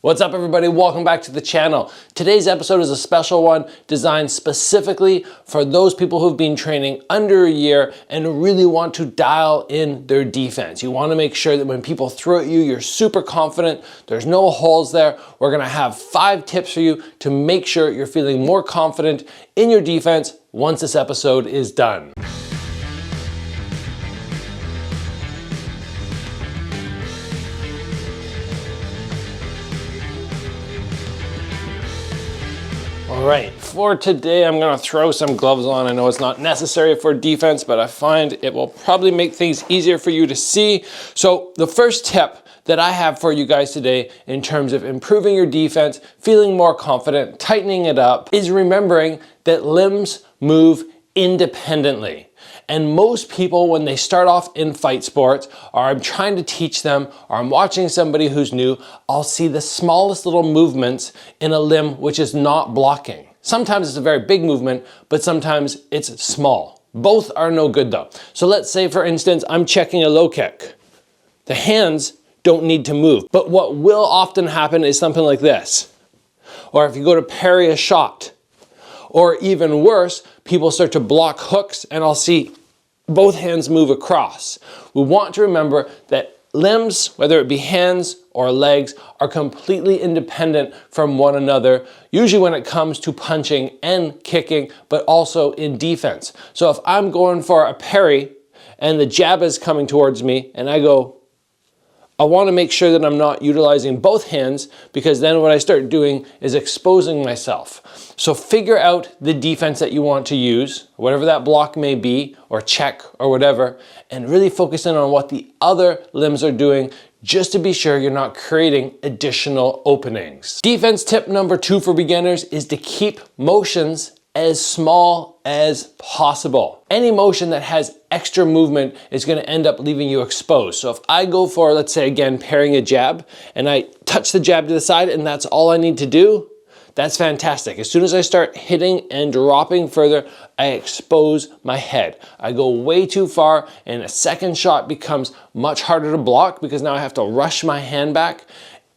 What's up everybody, welcome back to the channel. Today's episode is a special one designed specifically for those people who've been training under a year and really want to dial in their defense. You want to make sure that when people throw at you, you're super confident, there's no holes there. We're gonna have 5 tips for you to make sure you're feeling more confident in your defense once this episode is done. All right, for today, I'm gonna throw some gloves on. I know it's not necessary for defense, but I find it will probably make things easier for you to see. So the first tip that I have for you guys today in terms of improving your defense, feeling more confident, tightening it up, is remembering that limbs move independently. And most people, when they start off in fight sports, or I'm trying to teach them, or I'm watching somebody who's new, I'll see the smallest little movements in a limb which is not blocking. Sometimes it's a very big movement, but sometimes it's small. Both are no good though. So let's say, for instance, I'm checking a low kick. The hands don't need to move, but what will often happen is something like this. Or if you go to parry a shot, or even worse, people start to block hooks and I'll see both hands move across. We want to remember that limbs, whether it be hands or legs, are completely independent from one another, usually when it comes to punching and kicking, but also in defense. So if I'm going for a parry and the jab is coming towards me and I want to make sure that I'm not utilizing both hands, because then what I start doing is exposing myself. So figure out the defense that you want to use, whatever that block may be, or check, or whatever, and really focus in on what the other limbs are doing, just to be sure you're not creating additional openings. Defense tip number 2 for beginners is to keep motions as small as possible. Any motion that has extra movement is going to end up leaving you exposed. So if I go for, let's say again, parrying a jab, and I touch the jab to the side and that's all I need to do, that's fantastic. As soon as I start hitting and dropping further, I expose my head. I go way too far and a second shot becomes much harder to block because now I have to rush my hand back.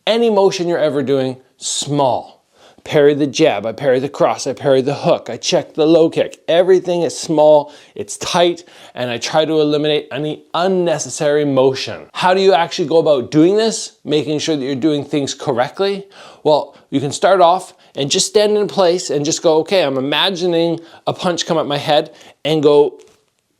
Any motion you're ever doing, small. Parry the jab, I parry the cross, I parry the hook, I check the low kick. Everything is small, it's tight, and I try to eliminate any unnecessary motion. How do you actually go about doing this? Making sure that you're doing things correctly? Well, you can start off and just stand in place and just go, okay, I'm imagining a punch come at my head, and go,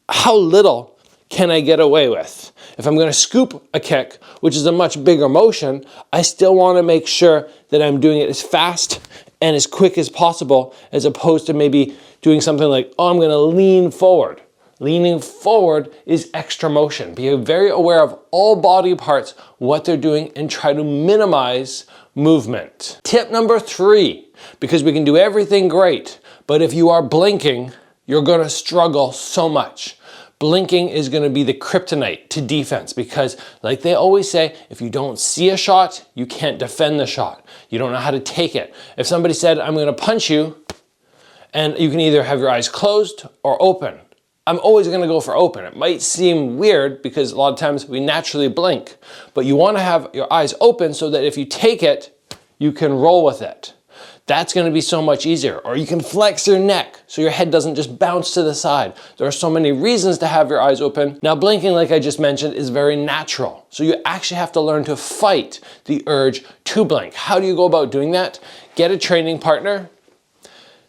how little can I get away with? If I'm gonna scoop a kick, which is a much bigger motion, I still wanna make sure that I'm doing it as fast and as quick as possible, as opposed to maybe doing something like, oh, I'm gonna lean forward. Leaning forward is extra motion. Be very aware of all body parts, what they're doing, and try to minimize movement. Tip number 3, because we can do everything great, but if you are blinking, you're gonna struggle so much. Blinking is going to be the kryptonite to defense, because like they always say, if you don't see a shot, you can't defend the shot. You don't know how to take it. If somebody said, I'm going to punch you, and you can either have your eyes closed or open, I'm always going to go for open. It might seem weird because a lot of times we naturally blink, but you want to have your eyes open so that if you take it, you can roll with it. That's going to be so much easier. Or you can flex your neck so your head doesn't just bounce to the side. There are so many reasons to have your eyes open. Now, blinking, like I just mentioned, is very natural. So you actually have to learn to fight the urge to blink. How do you go about doing that? Get a training partner,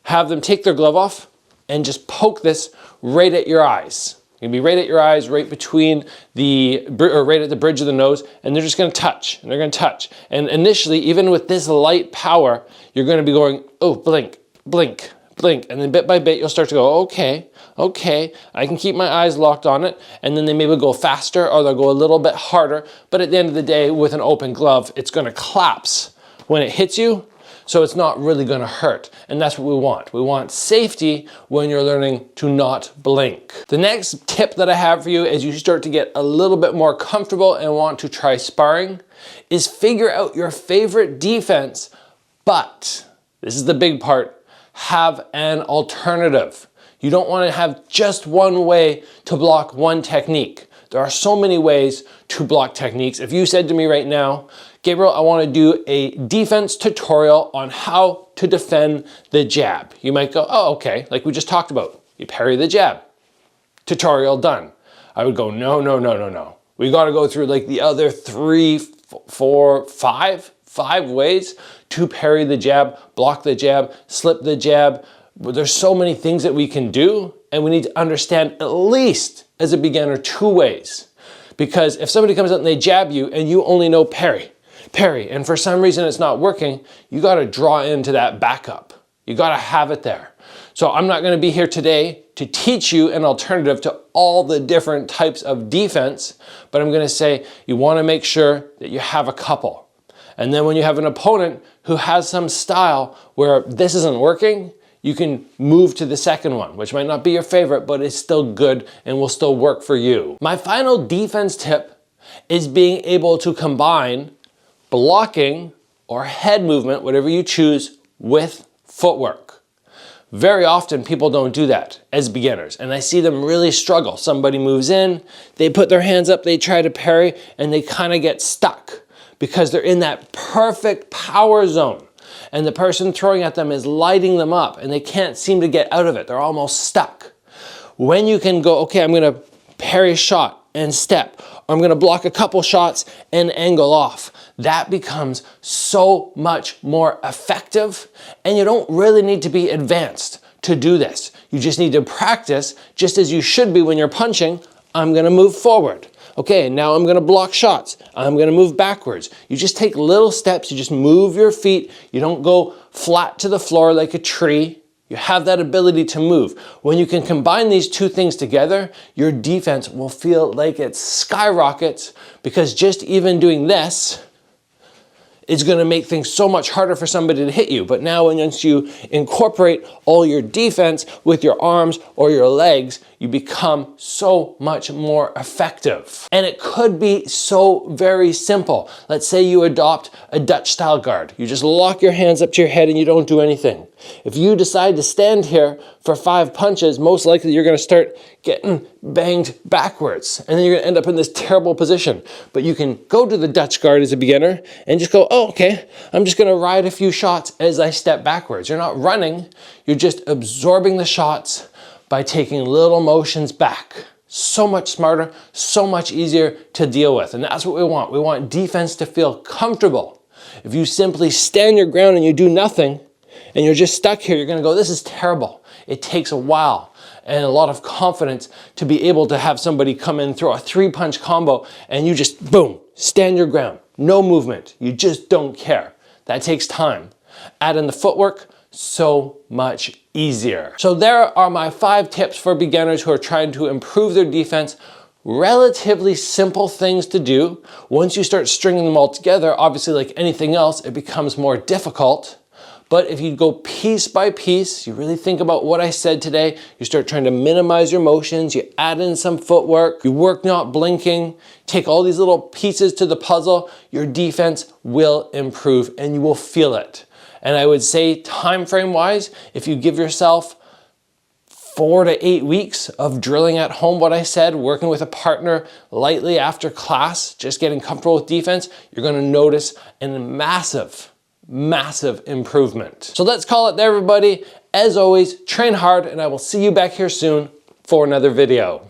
have them take their glove off, and just poke this right at your eyes. It can be right at your eyes, right between or right at the bridge of the nose, and they're just gonna touch, and they're gonna touch. And initially, even with this light power, you're gonna be going, oh, blink, blink, blink. And then bit by bit, you'll start to go, okay, okay, I can keep my eyes locked on it. And then they maybe go faster, or they'll go a little bit harder. But at the end of the day, with an open glove, it's gonna collapse when it hits you. So it's not really gonna hurt. And that's what we want. We want safety when you're learning to not blink. The next tip that I have for you as you start to get a little bit more comfortable and want to try sparring is figure out your favorite defense, but this is the big part, have an alternative. You don't want to have just one way to block one technique. There are so many ways to block techniques. If you said to me right now, Gabriel, I want to do a defense tutorial on how to defend the jab. You might go, oh, okay, like we just talked about. You parry the jab. Tutorial done. I would go, no, no, no, no, no. We got to go through like the other 3, 4, 5 ways to parry the jab, block the jab, slip the jab. There's so many things that we can do, and we need to understand at least as a beginner 2 ways. Because if somebody comes out and they jab you and you only know parry, and for some reason it's not working, you got to draw into that backup. You got to have it there. So I'm not going to be here today to teach you an alternative to all the different types of defense, but I'm going to say you want to make sure that you have a couple. And then when you have an opponent who has some style where this isn't working, you can move to the second one, which might not be your favorite, but it's still good and will still work for you. My final defense tip is being able to combine blocking or head movement, whatever you choose, with footwork. Very often people don't do that as beginners, and I see them really struggle. Somebody moves in, they put their hands up, they try to parry, and they kind of get stuck because they're in that perfect power zone. And the person throwing at them is lighting them up and they can't seem to get out of it. They're almost stuck. When you can go, okay, I'm gonna parry shot and step, or I'm gonna block a couple shots and angle off, that becomes so much more effective, and you don't really need to be advanced to do this. You just need to practice just as you should be when you're punching. I'm gonna move forward. Okay, now I'm gonna block shots. I'm gonna move backwards. You just take little steps, you just move your feet. You don't go flat to the floor like a tree. You have that ability to move. When you can combine these 2 things together, your defense will feel like it skyrockets, because just even doing this is going to make things so much harder for somebody to hit you. But now once you incorporate all your defense with your arms or your legs, you become so much more effective. And it could be so very simple. Let's say you adopt a Dutch style guard. You just lock your hands up to your head and you don't do anything. If you decide to stand here for 5 punches, most likely you're going to start getting banged backwards, and then you're going to end up in this terrible position. But you can go to the Dutch guard as a beginner and just go, oh, okay, I'm just going to ride a few shots as I step backwards. You're not running, you're just absorbing the shots by taking little motions back. So much smarter, so much easier to deal with. And that's what we want. We want defense to feel comfortable. If you simply stand your ground and you do nothing, and you're just stuck here, you're gonna go, this is terrible. It takes a while and a lot of confidence to be able to have somebody come in, throw a 3-punch combo, and you just, boom, stand your ground. No movement. You just don't care. That takes time. Add in the footwork, so much easier. So there are my 5 tips for beginners who are trying to improve their defense. Relatively simple things to do. Once you start stringing them all together, obviously like anything else, it becomes more difficult. But if you go piece by piece, you really think about what I said today, you start trying to minimize your motions, you add in some footwork, you work not blinking, take all these little pieces to the puzzle, your defense will improve and you will feel it. And I would say time frame wise, if you give yourself 4 to 8 weeks of drilling at home what I said, working with a partner lightly after class, just getting comfortable with defense, you're gonna notice a massive improvement. So let's call it there, everybody. As always, train hard, and I will see you back here soon for another video.